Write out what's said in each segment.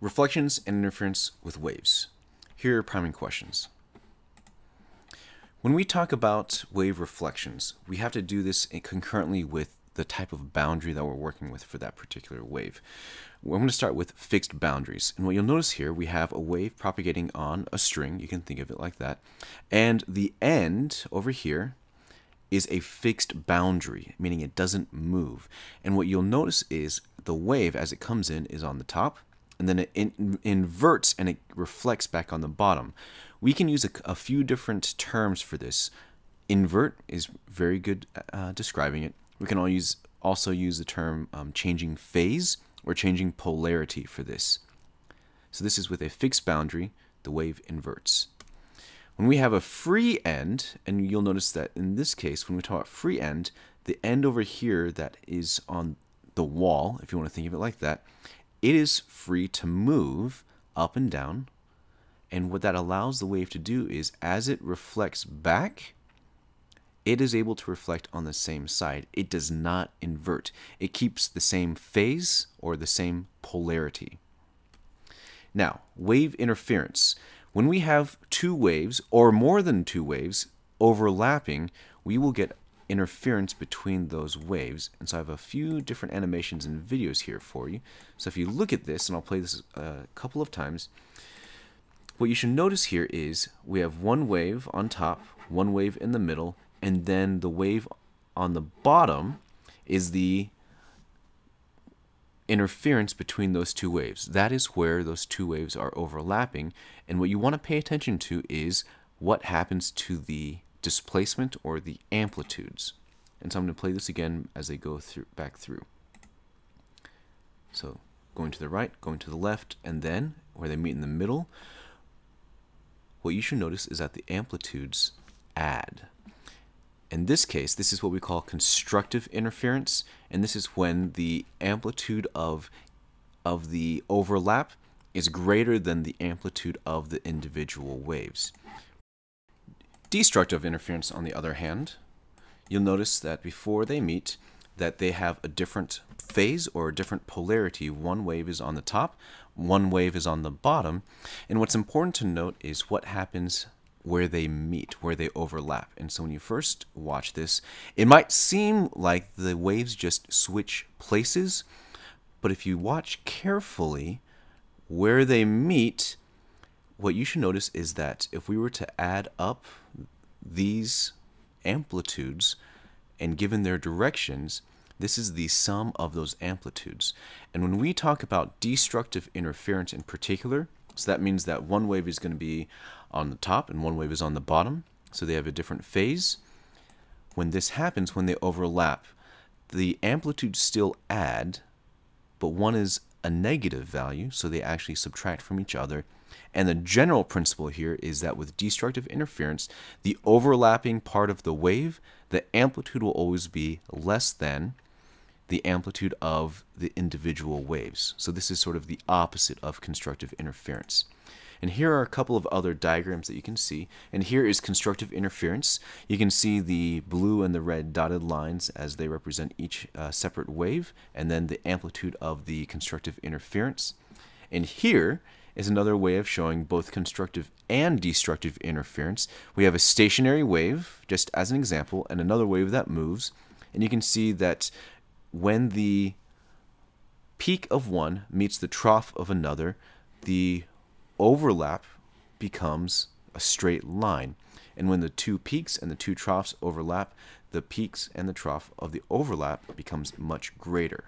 Reflections and interference with waves. Here are priming questions. When we talk about wave reflections, we have to do this concurrently with the type of boundary that we're working with for that particular wave. I'm going to start with fixed boundaries. And what you'll notice here, we have a wave propagating on a string. You can think of it like that. And the end over here is a fixed boundary, meaning it doesn't move. And what you'll notice is the wave, as it comes in, is on the top, and then it inverts and it reflects back on the bottom. We can use a few different terms for this. Invert is very good describing it. We can also use the term changing phase or changing polarity for this. So this is with a fixed boundary, the wave inverts. When we have a free end, and you'll notice that in this case, when we talk about free end, the end over here that is on the wall, if you want to think of it like that, it is free to move up and down. And what that allows the wave to do is, as it reflects back, it is able to reflect on the same side. It does not invert. It keeps the same phase or the same polarity. Now, wave interference. When we have two waves or more than two waves overlapping, we will get interference between those waves. And so I have a few different animations and videos here for you. So if you look at this, and I'll play this a couple of times, what you should notice here is we have one wave on top, one wave in the middle, and then the wave on the bottom is the interference between those two waves. That is where those two waves are overlapping. And what you want to pay attention to is what happens to the displacement or the amplitudes. And so I'm going to play this again as they go back through. So going to the right, going to the left, and then where they meet in the middle, what you should notice is that the amplitudes add. In this case, this is what we call constructive interference, and this is when the amplitude of the overlap is greater than the amplitude of the individual waves. Destructive interference, on the other hand, you'll notice that before they meet, that they have a different phase or a different polarity. One wave is on the top, one wave is on the bottom, and what's important to note is what happens where they meet, where they overlap. And so when you first watch this, it might seem like the waves just switch places, but if you watch carefully where they meet, what you should notice is that if we were to add up these amplitudes and given their directions, this is the sum of those amplitudes. And when we talk about destructive interference in particular, so that means that one wave is going to be on the top and one wave is on the bottom, so they have a different phase. When this happens, when they overlap, the amplitudes still add, but one is a negative value, so they actually subtract from each other. And the general principle here is that with destructive interference, the overlapping part of the wave, the amplitude will always be less than the amplitude of the individual waves. So this is sort of the opposite of constructive interference. And here are a couple of other diagrams that you can see. And here is constructive interference. You can see the blue and the red dotted lines as they represent each separate wave, and then the amplitude of the constructive interference. And here is another way of showing both constructive and destructive interference. We have a stationary wave, just as an example, and another wave that moves. And you can see that when the peak of one meets the trough of another, the overlap becomes a straight line. And when the two peaks and the two troughs overlap, the peaks and the trough of the overlap becomes much greater.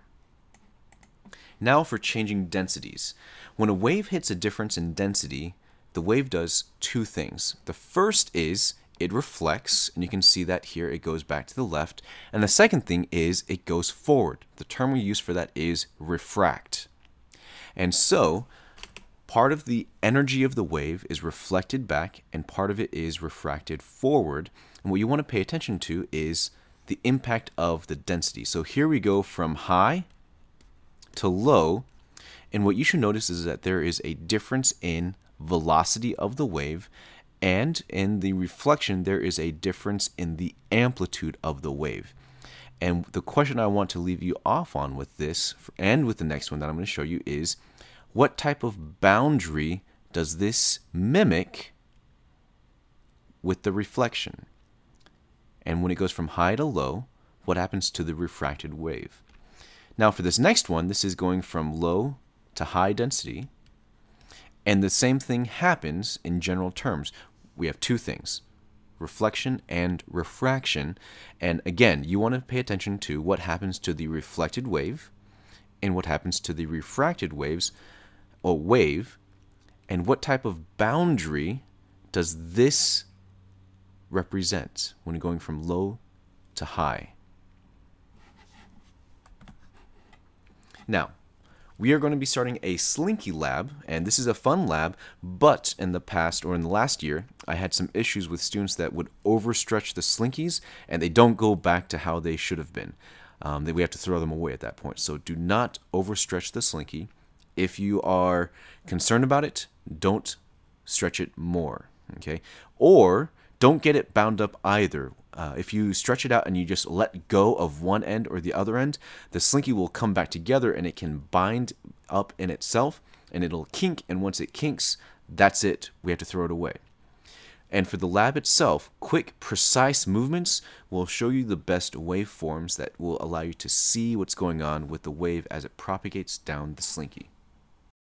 Now for changing densities. When a wave hits a difference in density, the wave does two things. The first is it reflects, and you can see that here it goes back to the left. And the second thing is it goes forward. The term we use for that is refract. And so part of the energy of the wave is reflected back and part of it is refracted forward. And what you want to pay attention to is the impact of the density. So here we go from high to low, and what you should notice is that there is a difference in velocity of the wave, and in the reflection there is a difference in the amplitude of the wave. And the question I want to leave you off on with this and with the next one that I'm going to show you is, what type of boundary does this mimic with the reflection? And when it goes from high to low, what happens to the refracted wave? Now for this next one, this is going from low to high density, and the same thing happens in general terms. We have two things, reflection and refraction, and again, you want to pay attention to what happens to the reflected wave and what happens to the refracted waves or wave, and what type of boundary does this represent when going from low to high. Now, we are going to be starting a Slinky Lab, and this is a fun lab, but in the past, or in the last year, I had some issues with students that would overstretch the Slinkies, and they don't go back to how they should have been. We have to throw them away at that point. So do not overstretch the Slinky. If you are concerned about it, don't stretch it more, okay? Or don't get it bound up either. If you stretch it out and you just let go of one end or the other end, the Slinky will come back together and it can bind up in itself and it'll kink, and once it kinks, that's it. We have to throw it away. And for the lab itself, quick, precise movements will show you the best waveforms that will allow you to see what's going on with the wave as it propagates down the Slinky.